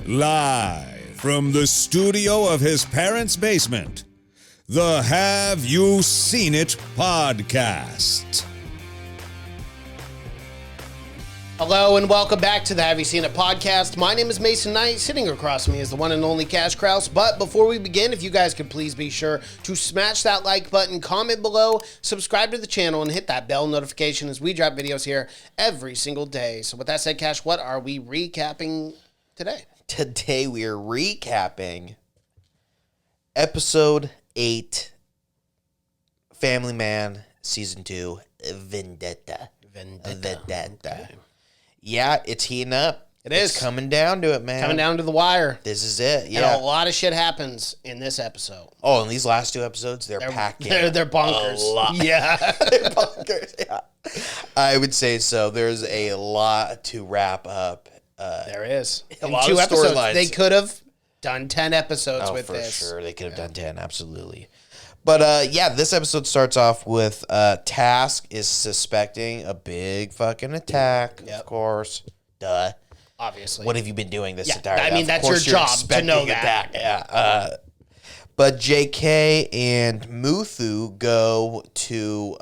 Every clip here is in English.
Live from the studio of his parents' basement, the Have You Seen It podcast. Hello and welcome back to the Have You Seen It podcast. My name is Mason Knight. Sitting across from me is the one and only Cash Kraus. But before we begin, if you guys could please be sure to smash that like button, comment below, subscribe to the channel, and hit that bell notification as we drop videos here every single day. So with that said, Cash, what are we recapping today? Today we are recapping Episode 8, Family Man, Season 2, Vendetta. Okay. Yeah, it's heating up. It is. It's coming down to it, man. Coming down to the wire. This is it, yeah. And a lot of shit happens in this episode. Oh, and these last two episodes, they're packing. They're bonkers. A lot. Yeah. They're bonkers, yeah. I would say so. There's a lot to wrap up. There is. A lot two of episodes. storylines. They could have done 10 episodes with this. For sure. They could have done 10, absolutely. But, yeah, this episode starts off with Task is suspecting a big fucking attack, of course. Duh. Obviously. What have you been doing this entire time? I mean, that's your job to know that. Yeah. But JK and Muthu go to,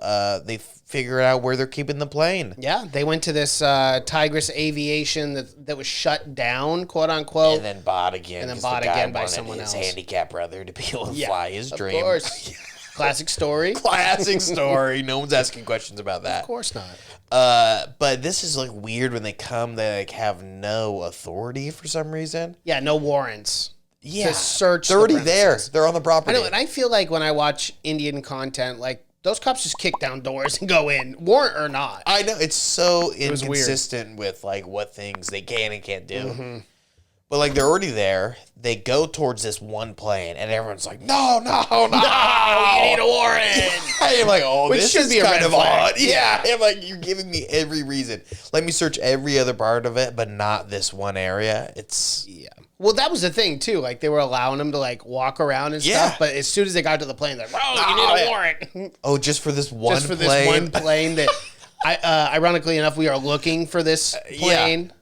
they figure out where they're keeping the plane. Yeah, they went to this Tigress Aviation that was shut down, quote unquote. And then bought again. And then bought again by someone his else. handicapped brother to be able to fly his dream. Of course. Classic story. Classic story. No one's asking questions about that. Of course not. But this is like weird when they come. They like have no authority for some reason. Yeah, no warrants. Yeah, to search. They're already there. They're on the property. I know, and I feel like when I watch Indian content, like those cops just kick down doors and go in, warrant or not. I know it's so inconsistent with like what things they can and can't do. Mm-hmm. But like they're already there. They go towards this one plane, and everyone's like, "No, you need a warrant." I'm like, "Oh, Which this should is be a kind red of flag. odd." Yeah, I'm like, "You're giving me every reason. Let me search every other part of it, but not this one area." It's Well, that was the thing too. Like they were allowing them to like walk around and stuff, but as soon as they got to the plane, they're like, "Oh, you need a warrant." Oh, just for this one Just for plane? this one plane that, ironically enough, we are looking for this plane.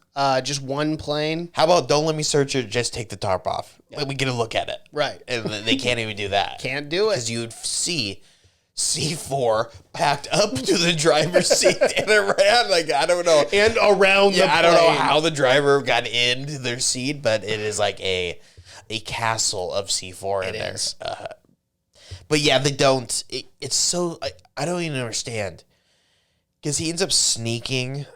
Just one plane. How about don't let me search it, just take the tarp off. Let me get a look at it. Right. And they can't even do that. Can't do it. Because you'd see C4 packed up to the driver's seat and around, like, I don't know. And around the plane. I don't know how the driver got into their seat, but it is like a castle of C4 in there. Is. But yeah, they don't. It's so, I don't even understand. Because he ends up sneaking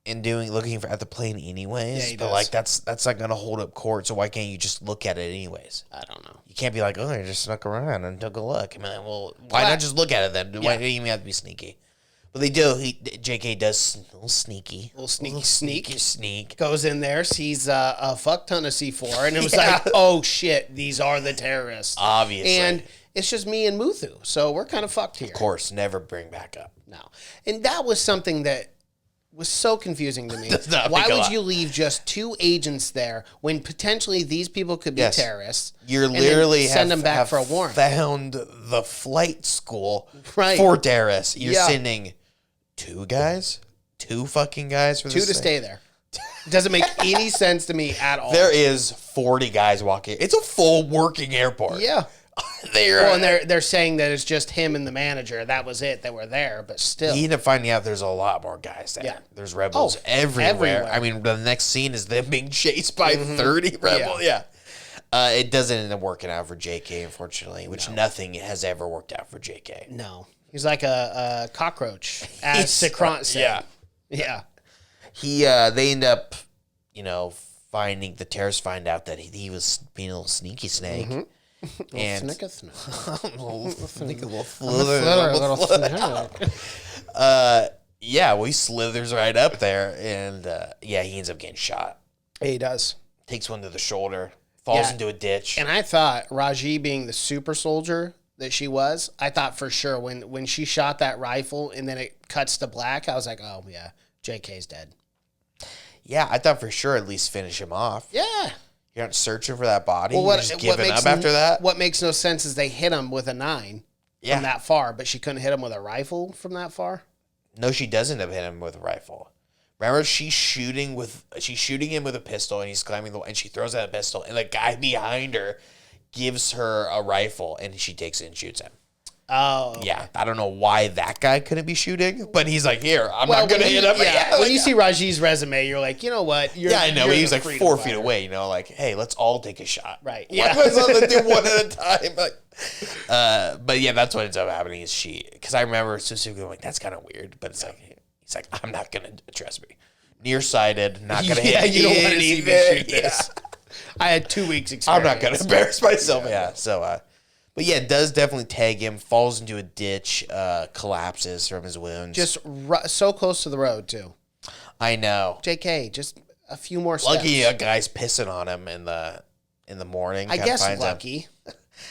and looking at the plane anyways. Yeah, he but does. like that's not gonna hold up court, so why can't you just look at it anyways? I don't know. You can't be like, oh, I just snuck around and took a look. I mean, well, why not just look at it then? Why do you even have to be sneaky? But they do. JK does a little sneaky. Sneak. Goes in there, sees a fuck ton of C4, and it was like, oh shit, these are the terrorists. Obviously. And it's just me and Muthu, so we're kind of fucked here. Of course, never bring back up. No. And that was something that was so confusing to me. Why would you leave just two agents there when potentially these people could be terrorists? You're literally send them back for a warrant. Found the flight school for terrorists. You're sending two fucking guys for two to stay there. It doesn't make any sense to me at all. There is 40 guys walking. It's a full working airport. Yeah. And they're saying that it's just him and the manager. That was it. They were there, but still. You end up finding out there's a lot more guys there. Yeah. There's rebels everywhere. I mean, the next scene is them being chased by 30 rebels. Yeah. It doesn't end up working out for JK, unfortunately, which nothing has ever worked out for JK. No. He's like a cockroach, as Secrant said. Yeah. They end up, finding, the terrorists find out that he was being a little sneaky snake. Mm-hmm. And he slithers right up there, and he ends up getting shot. He does. Takes one to the shoulder, falls into a ditch. And I thought Raji, being the super soldier that she was, I thought for sure when she shot that rifle and then it cuts to black, I was like, oh yeah, JK's dead. Yeah, I thought for sure at least finish him off. Yeah. You're not searching for that body. You're just giving up after that. What makes no sense is they hit him with a 9 from that far, but she couldn't hit him with a rifle from that far. No, she doesn't have hit him with a rifle. Remember, she's shooting him with a pistol, and he's climbing and she throws out a pistol, and the guy behind her gives her a rifle, and she takes it and shoots him. Oh, okay. Yeah. I don't know why that guy couldn't be shooting, but he's like, here, I'm not going to hit him. Yeah, when you see Raji's resume, you're like, you know what? I know. He's like 4 feet away, you know, like, hey, let's all take a shot. Right. Yeah. Let's do one at a time. But yeah, that's what ends up happening is because I remember specifically like, that's kind of weird, but it's like, he's like, I'm not going to, trust me. Nearsighted, not going to hit you don't want to see me shoot this. I had 2 weeks experience. I'm not going to embarrass myself. Yeah. So, but yeah, it does definitely tag him, falls into a ditch, collapses from his wounds. Just so close to the road, too. I know. JK, just a few more steps. Lucky a guy's pissing on him in the morning. I guess lucky.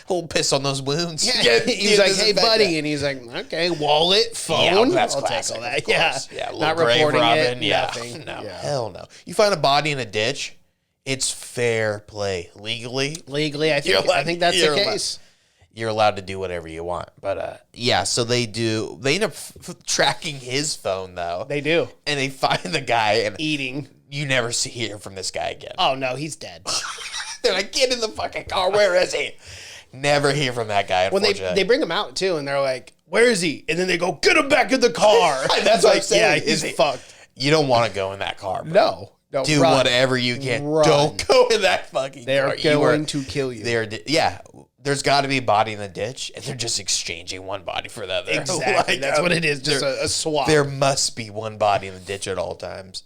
He'll piss on those wounds. Yeah. He's like, hey, buddy. And he's like, okay, wallet, phone. Yeah, that's I'll classic, take all that. Yeah. Not reporting it. Yeah. Nothing. No. Yeah. Hell no. You find a body in a ditch, it's fair play. Legally, I think that's the case. You're allowed to do whatever you want. But yeah, so they end up tracking his phone, though. They do. And they find the guy. And eating. You never hear from this guy again. Oh, no, he's dead. They're like, get in the fucking car. Where is he? Never hear from that guy, when they bring him out, too, and they're like, where is he? And then they go, get him back in the car. That's what I'm saying. Yeah, he's fucked. You don't want to go in that car, bro. No. Do whatever you can. Run. Don't go in that fucking car. They're going to kill you. There's got to be a body in the ditch, and they're just exchanging one body for the other. Exactly. That's what it is, just a swap. There must be one body in the ditch at all times.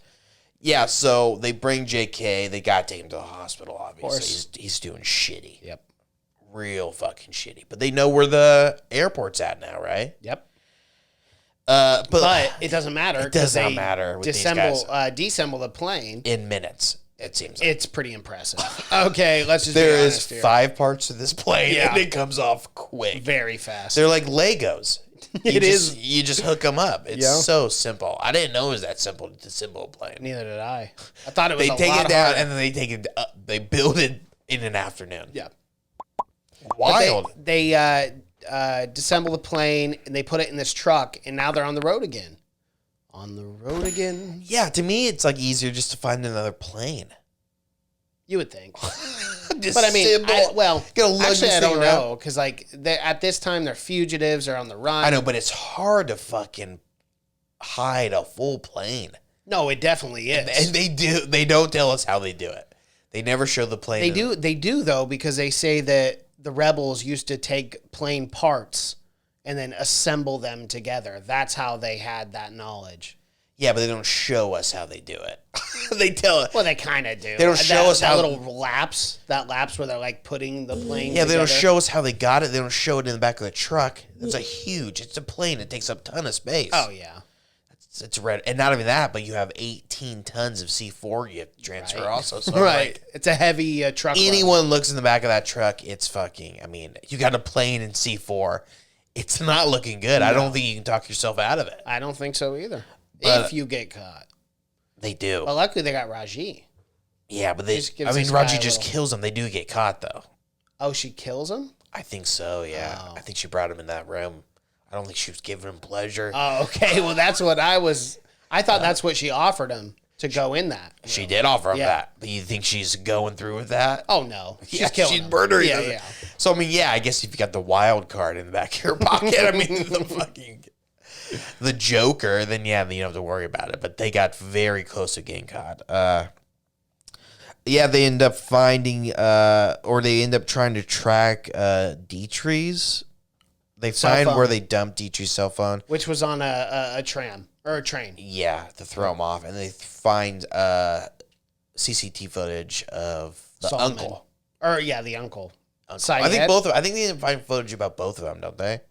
Yeah, so they bring JK. They got to take him to the hospital, obviously. He's doing shitty. Yep. Real fucking shitty. But they know where the airport's at now, right? Yep. But it doesn't matter. It does not matter with these guys. Disassemble the plane. In minutes, it seems like. It's pretty impressive. Okay, let's just There be honest is 5 parts to this plane, Yeah. and it comes off quick. Very fast. They're like Legos. It is. You just hook them up. It's so simple. I didn't know it was that simple to assemble a plane. Neither did I. I thought it was They a take lot it down, harder. and then they take it up. They build it in an afternoon. Yeah. Wild. They disassemble the plane, and they put it in this truck, and now they're on the road again. Yeah, to me, it's like easier just to find another plane. You would think. Just But I mean, actually, I don't around. know, because at this time, they're fugitives, they're on the run. I know, but it's hard to fucking hide a full plane. No, it definitely is. And they don't tell us how they do it. They never show the plane. They do though, because they say that the rebels used to take plane parts and then assemble them together. That's how they had that knowledge. Yeah, but they don't show us how they do it. They tell us. Well, they kind of do. They don't show us that how little lapse where they're like putting the plane. Yeah, together. they don't show us how they got it. They don't show it in the back of the truck. It's it's a plane. It takes up a ton of space. Oh yeah. It's red, and not even that, but you have 18 tons of C4 you have to transfer also. So right, it's a heavy truck. Anyone looks in the back of that truck, it's fucking. I mean, you got a plane in C4. It's not looking good. No. I don't think you can talk yourself out of it. I don't think so either. But if you get caught, they do. Well, luckily they got Raji. Yeah, but Raji just kills them. They do get caught though. Oh, she kills him? I think so. Yeah, I think she brought him in that room. I don't think she was giving him pleasure. Oh, okay. Well, that's what I thought that's what she offered him, to go in that. She did offer him that. But you think she's going through with that? Oh, no. She's killing him. Murdering him. Yeah. So, I mean, I guess if you got the wild card in the back of your pocket, I mean, the Joker, then you don't have to worry about it. But they got very close to getting caught. They end up finding, or they end up trying to track Dietrich's. They find where they dumped Dietrich's cell phone. Which was on a tram, or a train. Yeah, to throw him off. And they find CCTV footage of the uncle. The uncle. I think they didn't find footage about both of them, don't they?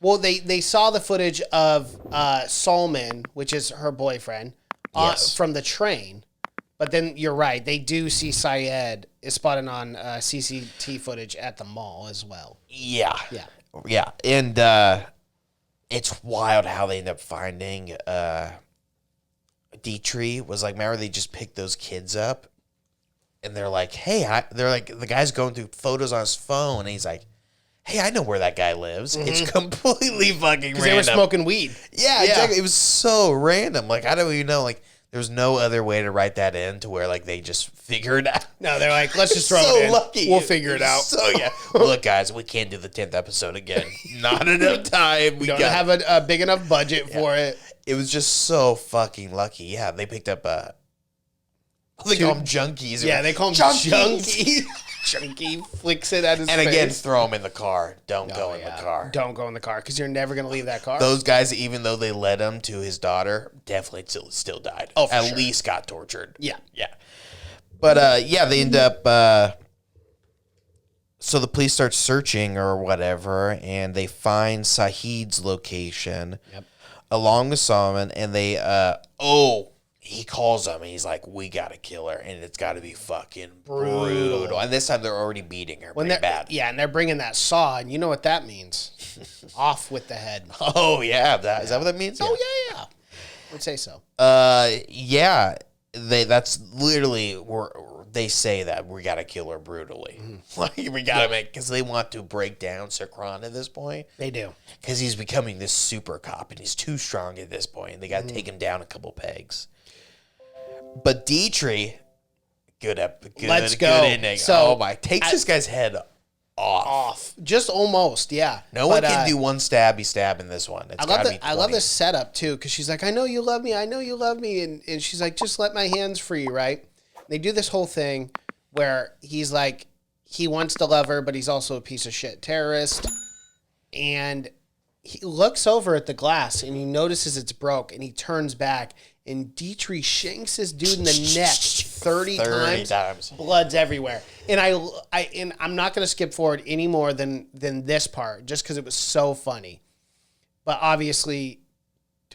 Well, they saw the footage of Solomon, which is her boyfriend, from the train. But then you're right. They do see Syed is spotted on CCTV footage at the mall as well. Yeah. Yeah. Yeah. And it's wild how they end up finding Dietrich was like, remember they just picked those kids up? And they're like, the guy's going through photos on his phone. And he's like, hey, I know where that guy lives. Mm-hmm. It's completely fucking random. They were smoking weed. Yeah, exactly. It was so random. Like, I don't even know. Like, There's no other way to write that in to where like they just figure it out. No, they're like, let's just throw it in. Lucky. We'll figure it out. So yeah, look, guys, we can't do the 10th episode again. Not enough time. We don't have a big enough budget for it. It was just so fucking lucky. Yeah, they picked up. They call them junkies. Yeah, they call them junkies. Junkie flicks it at his face. And again, throw them in the car. Don't go in the car. Don't go in the car because you're never going to leave that car. Those guys, even though they led him to his daughter, definitely still died. Oh, for At sure. least got tortured. Yeah. Yeah. But, yeah, they end up... so the police start searching or whatever, and they find Saeed's location along with Solomon, and they... he calls them, and he's like, we got to kill her, and it's got to be fucking brutal. And this time they're already beating her pretty bad. Yeah, and they're bringing that saw, and you know what that means. Off with the head. Oh, yeah. Is that what that means? Oh, yeah. I would say so. Yeah. That's literally where they say that we got to kill her brutally. Like, we got to because they want to break down Sakran at this point. They do. Because he's becoming this super cop, and he's too strong at this point, and they got to take him down a couple pegs. But Dietrich, Let's go. Good ending. So, takes this guy's head off. Just almost, yeah. No one can do one stabby stab in this one. I love this setup, too, because she's like, I know you love me. And she's like, just let my hands free, right? They do this whole thing where he's like, he wants to love her, but he's also a piece of shit terrorist. And he looks over at the glass, and he notices it's broke, and he turns back, and Dietrich shanks this dude in the neck 30 times. Blood's everywhere. And I'm not going to skip forward any more than this part, just because it was so funny. But obviously,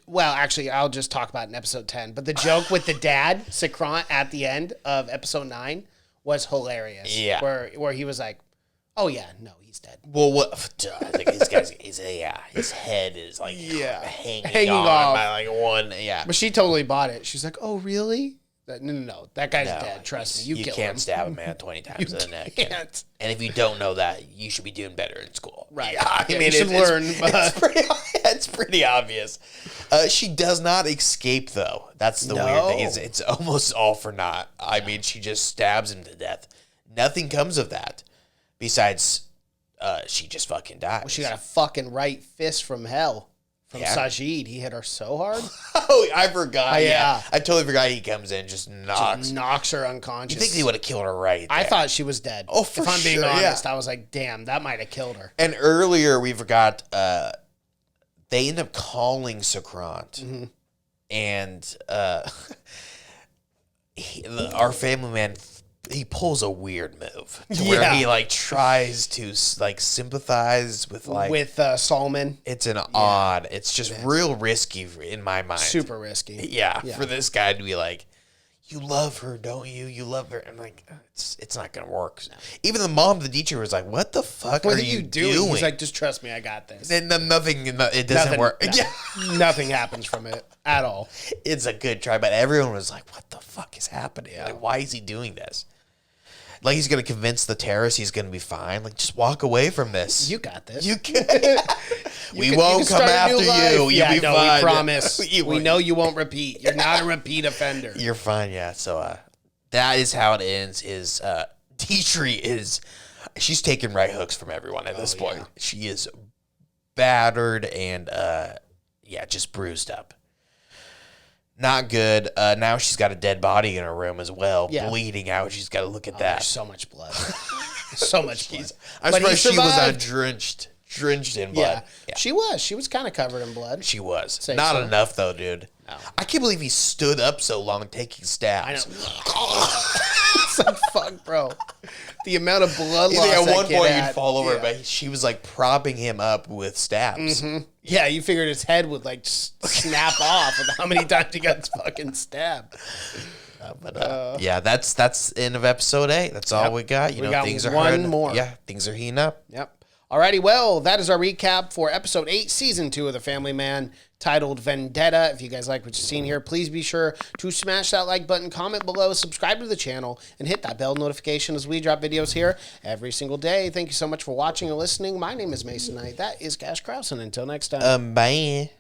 well, actually, I'll just talk about it in episode 10. But the joke with the dad, Sakran, at the end of episode 9 was hilarious. Yeah. Where he was like, oh, yeah, no, he's dead. Well, what? I think his head is like hanging off by like one. Yeah. But she totally bought it. She's like, oh, really? No. That guy's dead. Trust me. You kill can't him. Stab a man 20 times in the neck. Can't. And if you don't know that, you should be doing better in school. Right. Yeah, I mean, you should learn. It's pretty obvious. She does not escape, though. That's the weird thing. It's almost all for naught. I mean, she just stabs him to death. Nothing comes of that. Besides, she just fucking dies. Well, she got a fucking right fist from hell. From Sajid. He hit her so hard. Oh, I forgot. Yeah. I totally forgot he comes in, just knocks her unconscious. You think he would have killed her right there. I thought she was dead. Oh, for sure. If I'm being honest, I was like, damn, that might have killed her. And earlier, we forgot, they end up calling Sakrant. Mm-hmm. And our family man... He pulls a weird move to where he like tries to like sympathize with Solomon. It's odd. It's just real risky in my mind. Super risky. Yeah, for this guy to be like, "You love her, don't you? You love her." I'm like, it's not gonna work. No. Even the mom, the teacher, was like, "What the fuck are you doing?" He's like, "Just trust me, I got this." And nothing. It doesn't work. No, yeah. Nothing happens from it at all. It's a good try, but everyone was like, "What the fuck is happening? Like, why is he doing this?" Like he's going to convince the terrorists he's going to be fine. Like, just walk away from this. You got this. You can. We won't come after you. You'll be fine. We promise. We know you won't repeat. You're not a repeat offender. You're fine, yeah. So that is how it ends. Is Dietrich she's taking right hooks from everyone at this point. She is battered and just bruised up. Not good. Now she's got a dead body in her room as well, bleeding out. She's got to look at that. There's so much blood. So much blood. I'm surprised she was drenched in blood. Yeah. She was. She was kind of covered in blood. She was. Not enough, though, dude. No. I can't believe he stood up so long taking stabs. I know. It's like, fuck, bro. The amount of blood loss at one point you'd fall over, but she was like propping him up with stabs. Mm-hmm. Yeah, you figured his head would like snap off with how many times he got fucking stabbed. That's the end of episode 8. That's all we got. You know, things are one more. Yeah, things are heating up. Yep. Alrighty, well, that is our recap for episode 8, season 2 of The Family Man, titled Vendetta. If you guys like what you've seen here, please be sure to smash that like button, comment below, subscribe to the channel, and hit that bell notification as we drop videos here every single day. Thank you so much for watching and listening. My name is Mason Knight. That is Cash Krause, and until next time. Bye.